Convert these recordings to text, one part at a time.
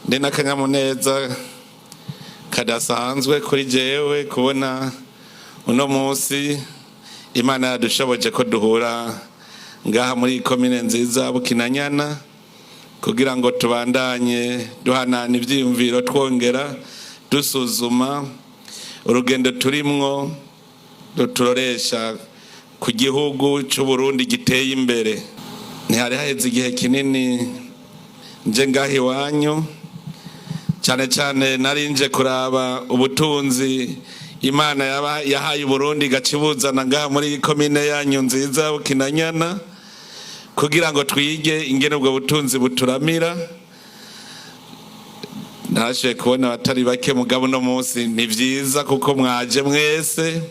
ndi n'akanyamuneza kadasanzwe kuri jewe kubona uno munsi Imana yadushoboje ko duhura ngaha muri komine nziza Bukinanyana kugira ngo tubandanye duhanana ivyiyumviro twongera dusuzuma urugendo turimwo turoresha ku gihugu c'u Burundi giteye imbere. Ntihari haheze igihe kinini nje ngaha iwanyu, cyane cyane narinje kuraba ubutunzi Imana yahaye Burundi gacibuzana ngaha muri komine yanyu nziza Bukinanyana kugira ngo twige ingene ubwo butunzi buturamira. Nashoboye kubona abatari bake mugabo no munsi ni vyiza kuko mwaje mwese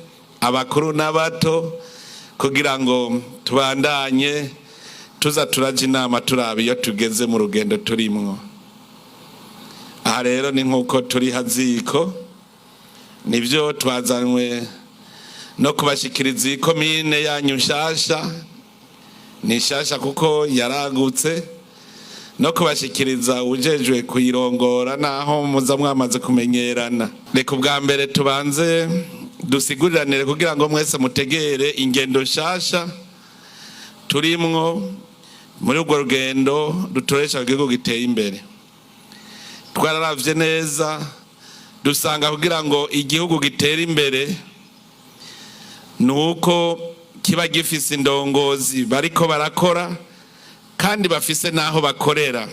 abakuru n'abato kugira ngo tubandanye tuza turaje inama turaba iyo tugeze mu rugendo turimwo. Aha rero ni nkuko turi haziko, nivyo twazanwe no kubashikiriza ikomine yanyu nshasha, ni nshasha kuko yaragutse, no kubashikiriza ujejwe kuyirongora naho muza mwamaze kumenyerana. Reka ubwa mbere tubanze dusiguriranire kugira ngo mwese mutegere ingendo nshasha turimwo muri urwo rugendo dutoresha igihugu giteye imbere. Twararavye neza dusanga kugira ngo igihugu gitere imbere nuko kiba gifise indongozi bariko barakora kandi bafise naho bakorera.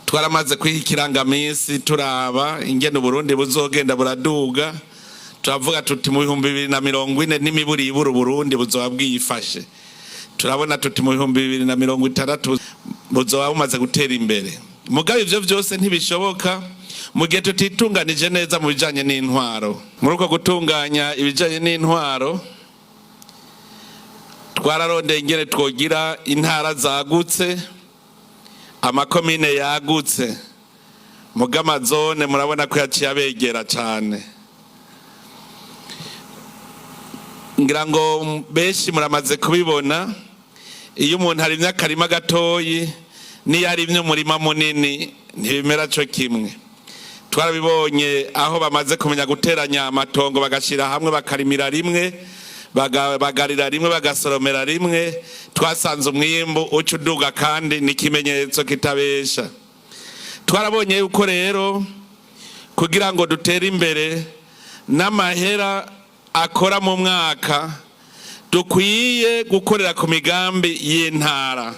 Twaramaze kwihikirangamisi turaba ingene Burundi buzogenda buraduga, turavuga tuti mu 2040 n'imiburiburu Burundi buzoba bwifashe. Turabona tuti mu 2060 buzoba bumaze gutera imbere. Mugabe ivyo vyose ntibishoboka mu gihe tutitunganije neza mu bijanye n'intwaro. Muri uko gutunganya ibijanye n'intwaro twararondeye ingene twogira intara zagutse, amakomine yagutse, muga amazone murabona ko yaciye abegera cane. Ngira ngo benshi muramaze kubibona, iyo umuntu arimye akarima gatoyi niyo arimye umurima munini ntibimera co kimwe. Twarabibonye aho bamaze kumenya guteranya amatongo bagashira hamwe bakarimira rimwe, bagarira rimwe, bagasoromera rimwe, twasanze umwimbu ucuduga kandi n'ikimenyetso kitabesha. Twarabonye yuko rero kugira ngo dutere imbere n'amahera akora mu mwaka dukwiye gukorera ku migambi y'intara.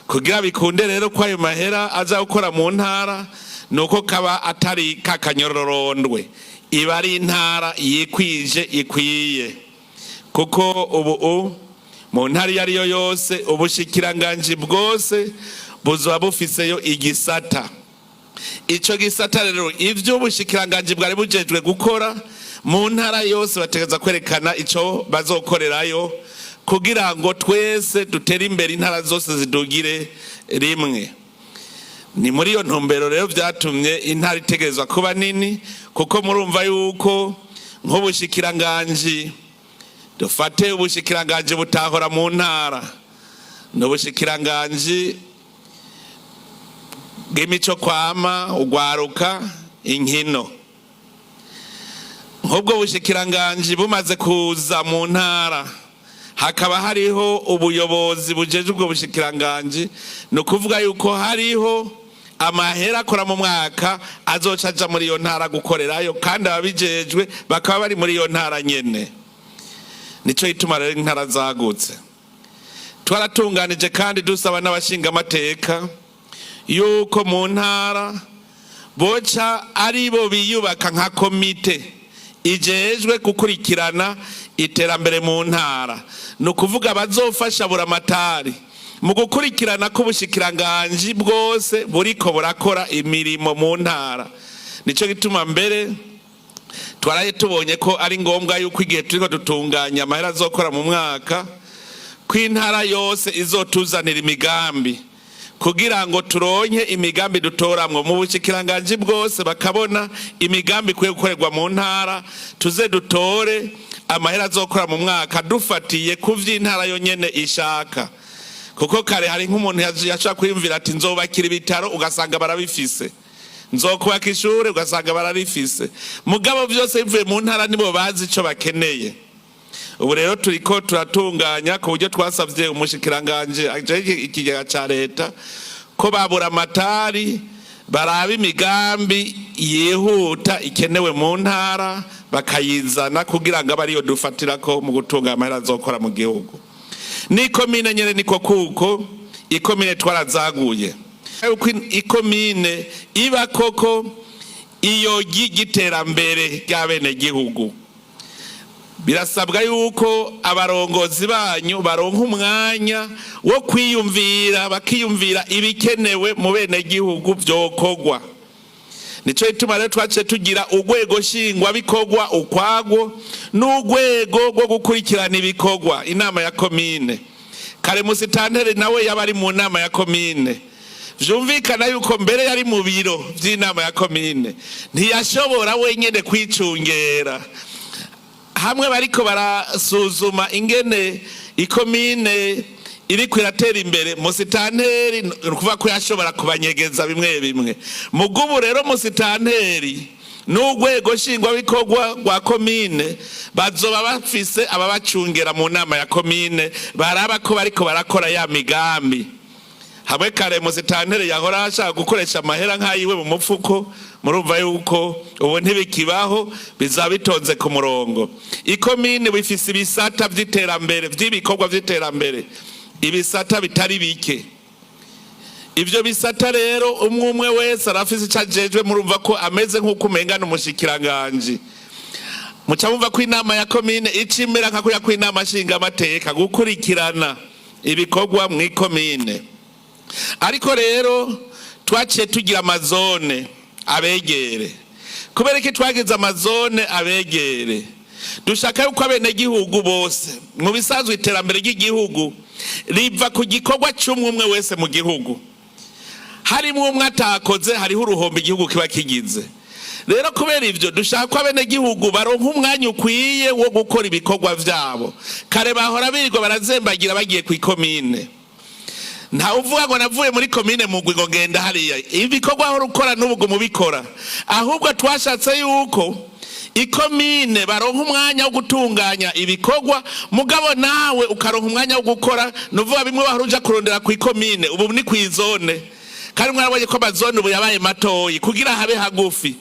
Kugira bikunde rero ko ayo mahera aza gukora mu ntara nuko kaba atari kakanyororondwe, iba ari intara yikwije ikwiye. Kuko ubu mu ntara iyo ariyo yose ubushikiranganji bwose buzoba bufiseyo igisata. Ico gisata rero ivyo ubushikiranganji bwari bujejwe gukora mu ntara yose bategeza kwerekana ico bazokorerayo kugira ngo twese dutere imbere, intara zose zidugire rimwe. Ni muri iyo ntumbero rero vyatumye intara itegerezwa kuba nini, kuko murumva yuko nk'ubushikiranganji dufate ubushikiranganji butahora mu ntara n'ubushikiranganji bw'imico kwama, ugwaruka, inkino. Nk'ubwo bushikiranganji bumaze kuza mu ntara hakaba hariho ubuyobozi bujeje ubwo bushikiranganji, no kuvuga yuko hariho amahera akora mu mwaka azoca aja muri iyo ntara gukorerayo kandi ababijejwe bakaba bari muri iyo ntara nyene. Nico gituma rero intara zagutse. Twaratunganije kandi dusaba n'abashinga amateka yuko mu ntara boca aribo biyubaka nka komite ijejwe gukurikirana iterambere mu ntara, no kuvuga bazofasha buramatari mu gukurikirana ko ubushikiranganji bwose buriko burakora imirimo mu ntara. Nico gituma mbere twaraye tubonye ko ari ngombwa yuko igihe turiko dutunganya amahera azokora mu mwaka ko intara yose izotuzanira imigambi kugira ngo turonke imigambi dutoramwo mu bushikiranganji bwose, bakabona imigambi kwiye gukorerwa mu ntara, tuze dutore amahera azokora mu mwaka dufatiye ku vy'intara yonyene ishaka. kuko kare hari nk'umuntu yashaka kwiyumvira ati nzobakira ibitaro ugasanga barabifise, nzokubaka ishure ugasanga bararifise, mugabo byose bivuye mu ntara nibo bazi ico bakeneye. Ubu rero turiko turatunganya ku buryo twasavye umushikiranganje ajeje ikigega ca leta ko babura amatari baraba imigambi yihuta ikenewe mu ntara bakayizana kugira ngo abariyo dufatirako mu gutunga amahera azokora mu gihugu. N'ikomine nyene niko kuko ikomine twarazaguye uko ikomine iba koko iyo giterambere ry'abene gihugu, birasabwa yuko abarongozi banyu baronka umwanya wo kwiyumvira bakiyumvira ibikenewe mu bene gihugu byokogwa. Nico ituma rero twace tugira urwego shingwa bikogwa ukwagwo n'urwego rwo gukurikirana ibikogwa, inama ya komine. Kare musitanteri nawe yabari mu nama ya komine, vyumvikana yuko mbere yari mu biro vy'inama ya komine ntiyashobora wenyene kwicungera. Hamwe bariko barasuzuma ingene ikomine iriko iratera imbere, musitanteri nukuvuga ko yashobora kubanyegeza bimwe bimwe. Mugubu rero musitanteri n'urwego shingwa bikorwa rwa komine bazoba bafise ababacungera mu nama ya komine baraba ko bariko barakora ya migambi. Hamwe kare musitanteri yahora ashaka gukoresha amahera nk'ayiwe mu mufuko, murumva yuko ubu ntibikibaho, bizaba bitonze ku murongo. Ikomine bifise ibisata vy'iterambere vy'ibikorwa vy'iterambere, ibisata bitari bike. Ivyo bisata rero umwe wese arafise icajejwe, murumva ko ameze nk'uko umengana umushikiranganje. Muca mumva ko inama ya komine icimera nka kuya kw'inama nshinga amateka gukurikirana ibikorwa mu ikomine. Ariko rero twaciye tugira amazone abegere. Kubera iki twagize amazone abegere? Dushaka yuko abene gihugu bose mu bisanzwe iterambere ry'igihugu riva ku gikorwa cy'umwe wese mu gihugu. Harimwo umwe atakoze hariho uruhombo igihugu kiba kigize. Rero kubera ivyo dushaka ko abene gihugu baronka umwanya ukwiye wo gukora ibikorwa vyabo. Kare bahora birirwa barazembagira bagiye ku ikomine. Nta uvuga ngo navuye muri komine mugwi ngo ngenda hariya. Ibikorwa aho rukora n'ubugo mubikora. Ahubwo twashatse yuko ikomine baronka umwanya wo gutunganya ibikorwa, mugabo nawe ukaronka umwanya wo gukora. Nuvuga bimwe baruja kurondera ku ikomine ubu ni kwizone. Kandi mwarabonye ko amazone ubu yabaye matoyi kugira habe hagufi.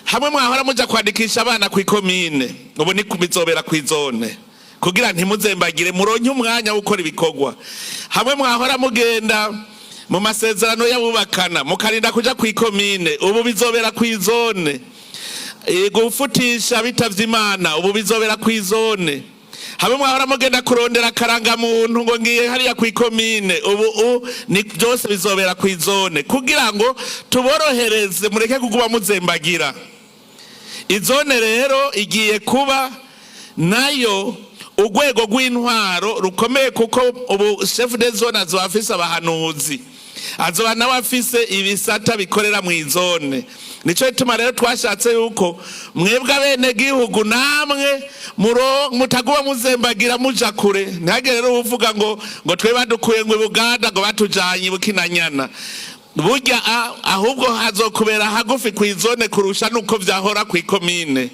Hamwe mwahora muja kwandikisha abana ku ikomine ubu ni kubizobera kwizone kugira ntimuzembagire muronke umwanya wo gukora ibikorwa. Hamwe mwahora mugenda mu masezerano y'abubakana mukarinda kuja ku ikomine ubu bizobera kwizone. Gufutisha bitavye Imana ubu bizobera kwizone. Hamwe mwahora mugenda kurondera karanga muntu ngo ngiye hariya ku ikomine ubu ni byose bizobera kwizone kugira ngo tuborohereze mureke kuguma muzembagira. Izone rero igiye kuba nayo urwego rw'intwaro rukomeye kuko ubu chef de zone azobafise abahanuzi, azoba nawe afise ibisata bikorera mu izone. Nico ituma rero twashatse yuko mwebwe abene gihugu namwe mutaguba muzembagira muja kure. Ntihagire rero uvuga ngo twe badukuye ngo Buganda ngo batujanye Bukinanyana. Burya ahubwo hazokubera hagufi kw'izone kurusha nuko vyahora ku ikomine.